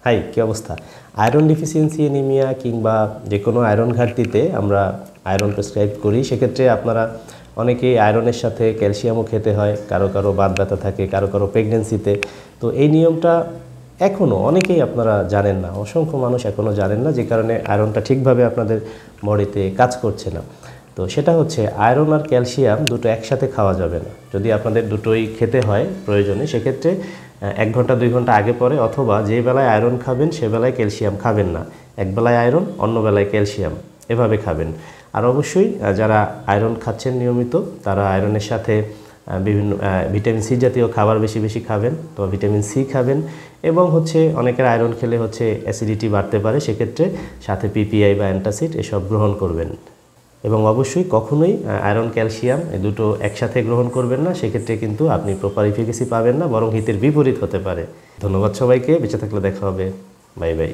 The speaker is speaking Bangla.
হাই, কী অবস্থা? আয়রন ডিফিসিয়েন্সি অ্যানিমিয়া কিংবা যে কোনো আয়রন ঘাটতিতে আমরা আয়রন প্রেসক্রাইব করি। সেক্ষেত্রে আপনারা অনেকেই আয়রনের সাথে ক্যালসিয়ামও খেতে হয়, কারো কারো বাত ব্যথা থাকে, কারো কারো প্রেগনেন্সিতে। তো এই নিয়মটা এখনও অনেকেই আপনারা জানেন না, অসংখ্য মানুষ এখনও জানেন না, যে কারণে আয়রনটা ঠিকভাবে আপনাদের বডিতে কাজ করছে না। তো সেটা হচ্ছে আয়রন আর ক্যালসিয়াম দুটো একসাথে খাওয়া যাবে না। যদি আপনাদের দুটোই খেতে হয় প্রয়োজনে, সেক্ষেত্রে 1 ঘন্টা 2 ঘন্টা আগে পরে, অথবা যে বেলায় আয়রন খাবেন সে বেলায় ক্যালসিয়াম খাবেন না। এক বেলায় আয়রন, অন্য বেলায় ক্যালসিয়াম, এভাবে খাবেন। আর অবশ্যই যারা আয়রন খাচ্ছেন নিয়মিত, তারা আয়রনের সাথে বিভিন্ন ভিটামিন সি জাতীয় খাবার বেশি বেশি খাবেন। তো ভিটামিন সি খাবেন, এবং অনেকের আয়রন খেলে অ্যাসিডিটি বাড়তে পারে, সেক্ষেত্রে সাথে পিপিআই বা অ্যান্টাসিড এসব গ্রহণ করবেন। এবং অবশ্যই কখনোই আয়রন ক্যালসিয়াম এই দুটো একসাথে গ্রহণ করবেন না, সেক্ষেত্রে কিন্তু আপনি প্রপার এফিকেসি পাবেন না, বরং হিতের বিপরীত হতে পারে। ধন্যবাদ সবাইকে, বেঁচে থাকলে দেখা হবে। Bye bye.